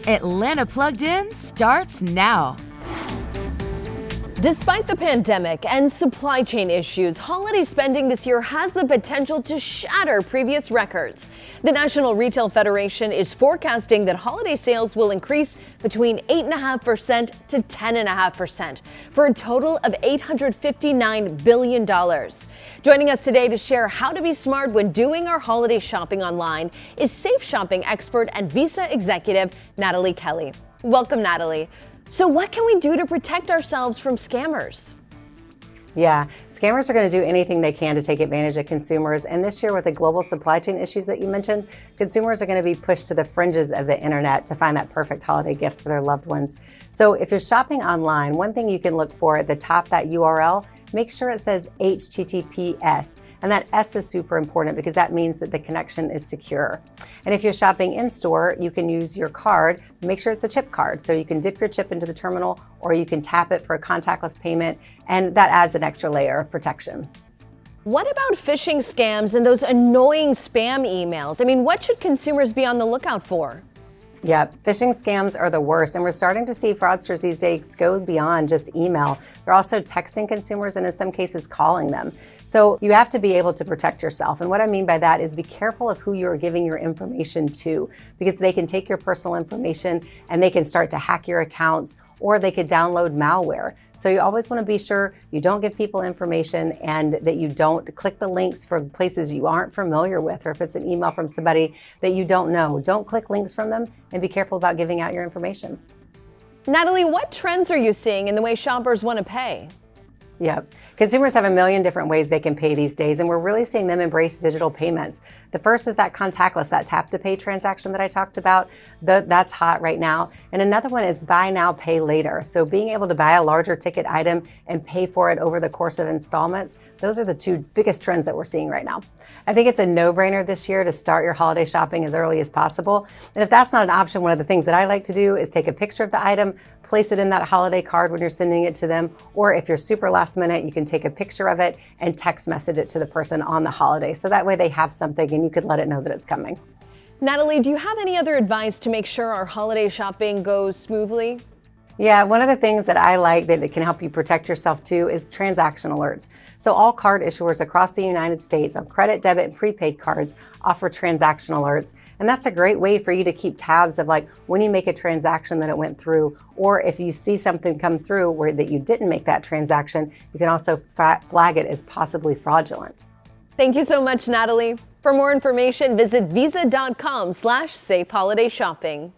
Atlanta Plugged In starts now. Despite the pandemic and supply chain issues, holiday spending this year has the potential to shatter previous records. The National Retail Federation is forecasting that holiday sales will increase between 8.5% to 10.5% for a total of $859 billion. Joining us today to share how to be smart when doing our holiday shopping online is Safe Shopping expert and Visa executive Natalie Kelly. Welcome, Natalie. So what can we do to protect ourselves from scammers? Yeah, scammers are going to do anything they can to take advantage of consumers. And this year with the global supply chain issues that you mentioned, consumers are going to be pushed to the fringes of the internet to find that perfect holiday gift for their loved ones. So if you're shopping online, one thing you can look for at the top, that URL, make sure it says HTTPS. And that S is super important because that means that the connection is secure. And if you're shopping in store, you can use your card. Make sure it's a chip card. So you can dip your chip into the terminal or you can tap it for a contactless payment. And that adds an extra layer of protection. What about phishing scams and those annoying spam emails? I mean, what should consumers be on the lookout for? Yep, phishing scams are the worst, and we're starting to see fraudsters these days go beyond just email. They're also texting consumers and in some cases calling them. So you have to be able to protect yourself. And what I mean by that is be careful of who you're giving your information to, because they can take your personal information and they can start to hack your accounts, or they could download malware. So you always want to be sure you don't give people information and that you don't click the links for places you aren't familiar with, or if it's an email from somebody that you don't know, don't click links from them, and be careful about giving out your information. Natalie, what trends are you seeing in the way shoppers want to pay? Yep. Consumers have a million different ways they can pay these days, and we're really seeing them embrace digital payments. The first is that contactless, that tap to pay transaction that I talked about. That's hot right now. And another one is buy now, pay later. So being able to buy a larger ticket item and pay for it over the course of installments, those are the two biggest trends that we're seeing right now. I think it's a no-brainer this year to start your holiday shopping as early as possible. And if that's not an option, one of the things that I like to do is take a picture of the item, place it in that holiday card when you're sending it to them, or if you're super last minute, you can take a picture of it and text message it to the person on the holiday. So that way they have something and you could let it know that it's coming. Natalie, do you have any other advice to make sure our holiday shopping goes smoothly? Yeah, one of the things that I like that it can help you protect yourself too is transaction alerts. So all card issuers across the United States on credit, debit, and prepaid cards offer transaction alerts. And that's a great way for you to keep tabs of like when you make a transaction that it went through, or if you see something come through where that you didn't make that transaction, you can also flag it as possibly fraudulent. Thank you so much, Natalie. For more information, visit visa.com/safeholidayShopping.